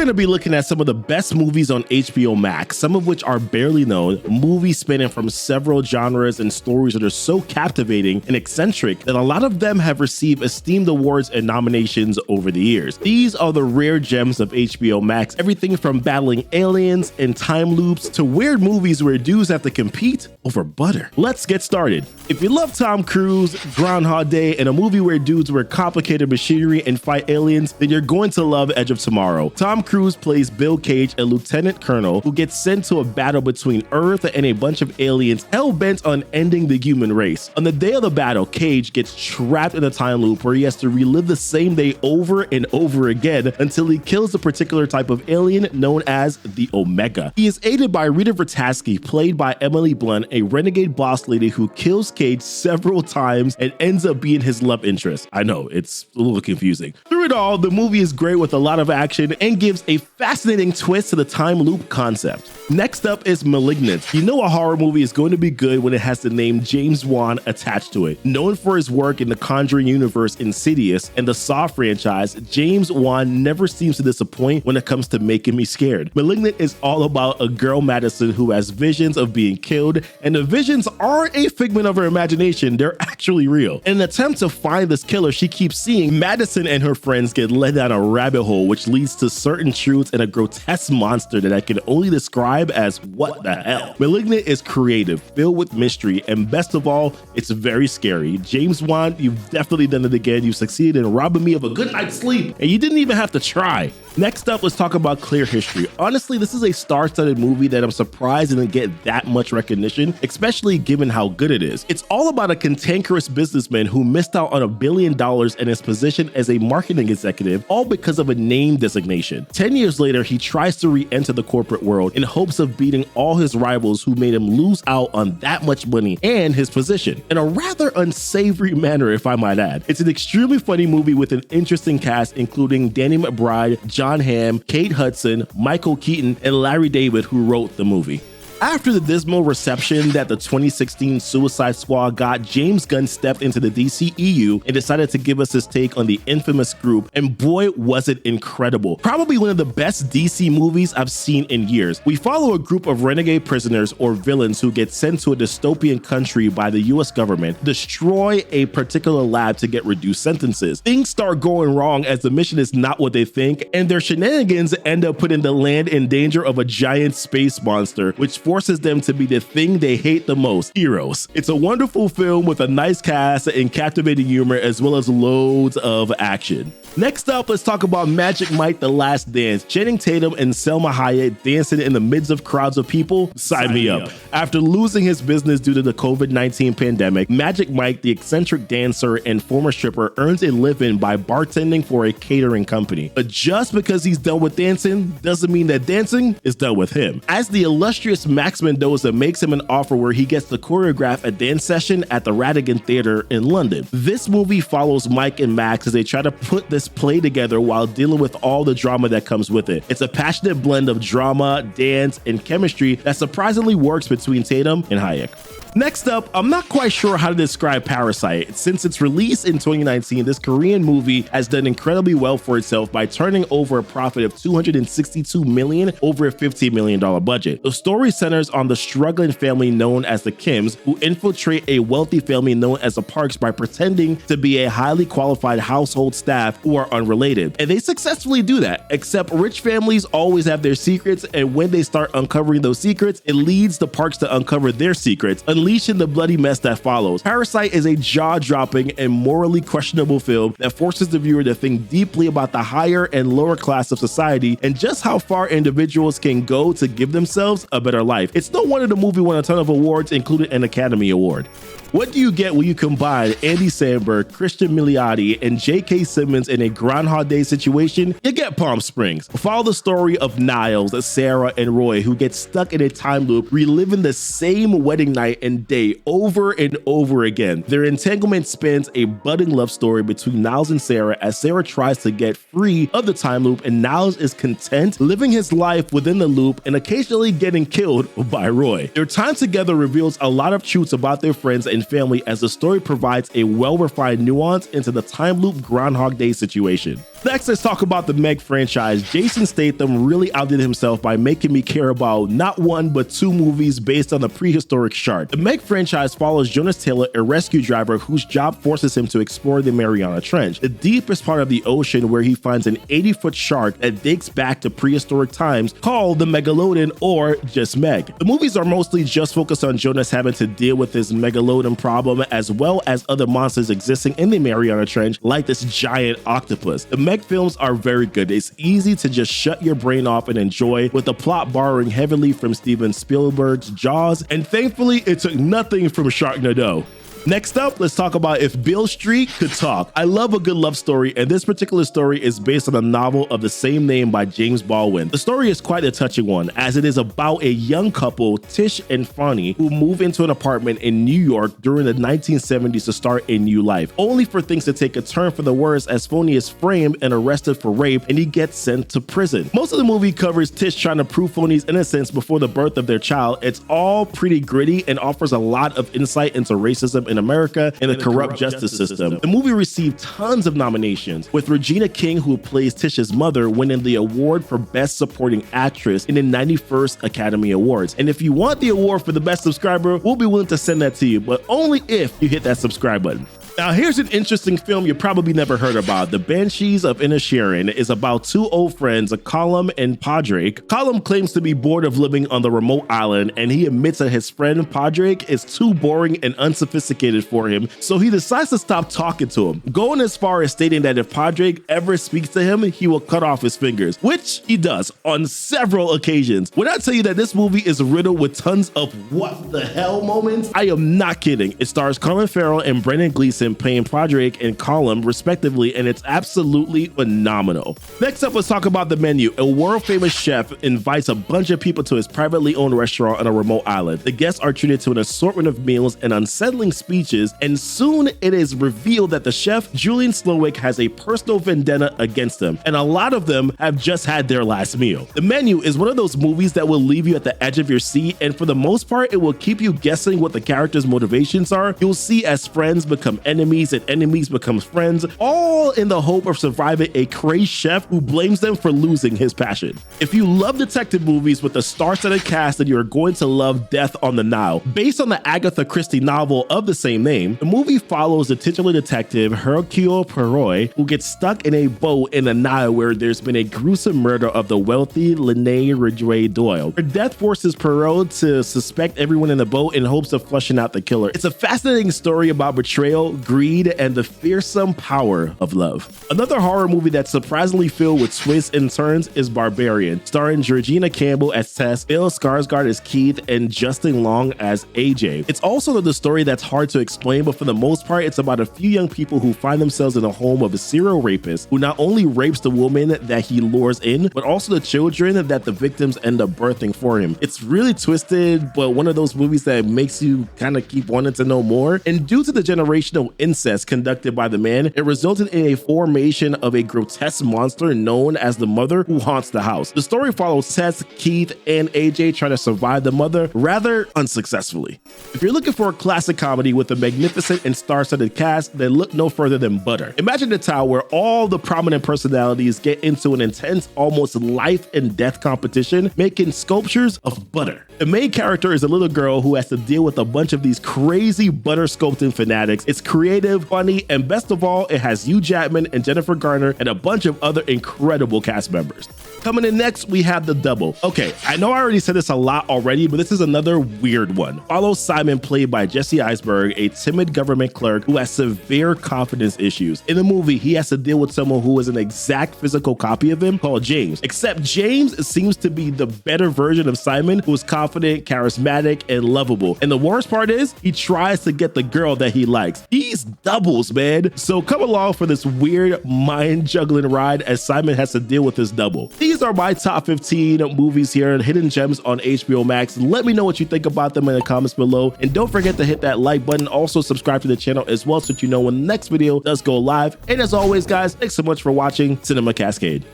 going to be looking at some of the best movies on HBO Max, some of which are barely known, movies spanning from several genres and stories that are so captivating and eccentric that a lot of them have received esteemed awards and nominations over the years. These are the rare gems of HBO Max, everything from battling aliens and time loops to weird movies where dudes have to compete over butter. Let's get started. If you love Tom Cruise, Groundhog Day, and a movie where dudes wear complicated machinery and fight aliens, then you're going to love Edge of Tomorrow. Tom Cruise plays Bill Cage, a lieutenant colonel who gets sent to a battle between Earth and a bunch of aliens hell-bent on ending the human race. On the day of the battle, Cage gets trapped in a time loop where he has to relive the same day over and over again until he kills a particular type of alien known as the Omega. He is aided by Rita Vertasky, played by Emily Blunt, a renegade boss lady who kills Cage several times and ends up being his love interest. I know, it's a little confusing. Through it all, the movie is great with a lot of action and gives a fascinating twist to the time loop concept. Next up is Malignant. You know a horror movie is going to be good when it has the name James Wan attached to it. Known for his work in the Conjuring universe, Insidious, and the Saw franchise, James Wan never seems to disappoint when it comes to making me scared. Malignant is all about a girl, Madison, who has visions of being killed, and the visions aren't a figment of her imagination, they're actually real. In an attempt to find this killer, she keeps seeing Madison and her friends get led down a rabbit hole, which leads to certain truths and a grotesque monster that I can only describe as what the hell. Malignant is creative, filled with mystery, and best of all, it's very scary. James Wan, you've definitely done it again. You succeeded in robbing me of a good night's sleep, and you didn't even have to try. Next up, let's talk about Clear History. Honestly, this is a star-studded movie that I'm surprised didn't get that much recognition, especially given how good it is. It's all about a cantankerous businessman who missed out on $1 billion in his position as a marketing executive, all because of a name designation. 10 years later, he tries to re-enter the corporate world in hopes of beating all his rivals who made him lose out on that much money and his position, in a rather unsavory manner, if I might add. It's an extremely funny movie with an interesting cast, including Danny McBride, John Hamm, Kate Hudson, Michael Keaton, and Larry David, who wrote the movie. After the dismal reception that the 2016 Suicide Squad got, James Gunn stepped into the DCEU and decided to give us his take on the infamous group, and boy was it incredible. Probably one of the best DC movies I've seen in years. We follow a group of renegade prisoners or villains who get sent to a dystopian country by the US government, destroy a particular lab to get reduced sentences. Things start going wrong as the mission is not what they think, and their shenanigans end up putting the land in danger of a giant space monster, which forces them to be the thing they hate the most, heroes. It's a wonderful film with a nice cast and captivating humor, as well as loads of action. Next up, let's talk about Magic Mike: The Last Dance. Channing Tatum and Selma Hayek dancing in the midst of crowds of people? Sign me up. After losing his business due to the COVID-19 pandemic, Magic Mike, the eccentric dancer and former stripper, earns a living by bartending for a catering company. But just because he's done with dancing doesn't mean that dancing is done with him, as the illustrious Max Mendoza makes him an offer where he gets to choreograph a dance session at the Radigan Theater in London. This movie follows Mike and Max as they try to put this play together while dealing with all the drama that comes with it. It's a passionate blend of drama, dance, and chemistry that surprisingly works between Tatum and Hayek. Next up, I'm not quite sure how to describe Parasite. Since its release in 2019, this Korean movie has done incredibly well for itself by turning over a profit of $262 million over a $15 million budget. The story centers on the struggling family known as the Kims, who infiltrate a wealthy family known as the Parks by pretending to be a highly qualified household staff who are unrelated. And they successfully do that, except rich families always have their secrets, and when they start uncovering those secrets, it leads the Parks to uncover their secrets, unleashing the bloody mess that follows. Parasite is a jaw-dropping and morally questionable film that forces the viewer to think deeply about the higher and lower class of society and just how far individuals can go to give themselves a better life. It's no wonder the movie won a ton of awards, including an Academy Award. What do you get when you combine Andy Samberg, Christian Milioti, and J.K. Simmons in a Groundhog Day situation? You get Palm Springs. Follow the story of Niles, Sarah, and Roy, who get stuck in a time loop, reliving the same wedding night and day over and over again. Their entanglement spans a budding love story between Niles and Sarah as Sarah tries to get free of the time loop, and Niles is content living his life within the loop and occasionally getting killed by Roy. Their time together reveals a lot of truths about their friends and and family, as the story provides a well-refined nuance into the time loop Groundhog Day situation. Next, let's talk about the Meg franchise. Jason Statham really outdid himself by making me care about not one but two movies based on the prehistoric shark. The Meg franchise follows Jonas Taylor, a rescue driver whose job forces him to explore the Mariana Trench, the deepest part of the ocean, where he finds an 80-foot shark that dates back to prehistoric times called the Megalodon, or just Meg. The movies are mostly just focused on Jonas having to deal with this Megalodon problem, as well as other monsters existing in the Mariana Trench, like this giant octopus. The Meg films are very good. It's easy to just shut your brain off and enjoy, with the plot borrowing heavily from Steven Spielberg's Jaws, and thankfully it took nothing from Sharknado. Next up, let's talk about If Beale Street Could Talk. I love a good love story, and this particular story is based on a novel of the same name by James Baldwin. The story is quite a touching one, as it is about a young couple, Tish and Fonnie, who move into an apartment in New York during the 1970s to start a new life, only for things to take a turn for the worse as Fonnie is framed and arrested for rape, and he gets sent to prison. Most of the movie covers Tish trying to prove Fonnie's innocence before the birth of their child. It's all pretty gritty and offers a lot of insight into racism in America and the corrupt justice system. The movie received tons of nominations, with Regina King, who plays Tish's mother, winning the award for Best Supporting Actress in the 91st Academy Awards. And if you want the award for the best subscriber, we'll be willing to send that to you, but only if you hit that subscribe button. Now, here's an interesting film you probably never heard about. The Banshees of Inisherin is about two old friends, Colum and Padraig. Colum claims to be bored of living on the remote island, and he admits that his friend Padraig is too boring and unsophisticated for him, so he decides to stop talking to him, going as far as stating that if Padraig ever speaks to him, he will cut off his fingers, which he does on several occasions. When I tell you that this movie is riddled with tons of what the hell moments, I am not kidding. It stars Colin Farrell and Brendan Gleeson playing Padraig and Colum respectively, and it's absolutely phenomenal. Next up, let's talk about The Menu. A world-famous chef invites a bunch of people to his privately owned restaurant on a remote island. The guests are treated to an assortment of meals and unsettling speeches, and soon it is revealed that the chef, Julian Slowik, has a personal vendetta against them, and a lot of them have just had their last meal. The Menu is one of those movies that will leave you at the edge of your seat, and for the most part, it will keep you guessing what the characters' motivations are. You'll see as friends become enemies and enemies become friends, all in the hope of surviving a crazed chef who blames them for losing his passion. If you love detective movies with a star-studded cast, then you're going to love Death on the Nile. Based on the Agatha Christie novel of the same name, the movie follows the titular detective Hercule Poirot, who gets stuck in a boat in the Nile where there's been a gruesome murder of the wealthy Lene Ridgway Doyle. Her death forces Poirot to suspect everyone in the boat in hopes of flushing out the killer. It's a fascinating story about betrayal, greed, and the fearsome power of love. Another horror movie that's surprisingly filled with twists and turns is Barbarian, starring Georgina Campbell as Tess, Bill Skarsgård as Keith, and Justin Long as AJ. It's also the story that's hard to explain, but for the most part, it's about a few young people who find themselves in the home of a serial rapist who not only rapes the woman that he lures in, but also the children that the victims end up birthing for him. It's really twisted, but one of those movies that makes you kind of keep wanting to know more. And due to the generational incest conducted by the man, it resulted in a formation of a grotesque monster known as the Mother, who haunts the house. The story follows Tess, Keith, and AJ trying to survive the Mother, rather unsuccessfully. If you're looking for a classic comedy with a magnificent and star-studded cast, then look no further than Butter. Imagine a town where all the prominent personalities get into an intense, almost life and death competition, making sculptures of butter. The main character is a little girl who has to deal with a bunch of these crazy butter sculpting fanatics. It's creative, funny, and best of all, it has Hugh Jackman and Jennifer Garner and a bunch of other incredible cast members. Coming in next, we have The Double. Okay, I know I already said this a lot already, but this is another weird one. Follow Simon, played by Jesse Eisenberg, a timid government clerk who has severe confidence issues. In the movie, he has to deal with someone who is an exact physical copy of him called James, except James seems to be the better version of Simon, who is confident, charismatic, and lovable. And the worst part is, he tries to get the girl that he likes. He's doubles, man. So come along for this weird mind-juggling ride as Simon has to deal with his double. These are my top 15 movies here, hidden gems on HBO Max. Let me know what you think about them in the comments below. And don't forget to hit that like button. Also subscribe to the channel as well so that you know when the next video does go live. And as always, guys, thanks so much for watching Cinema Cascade.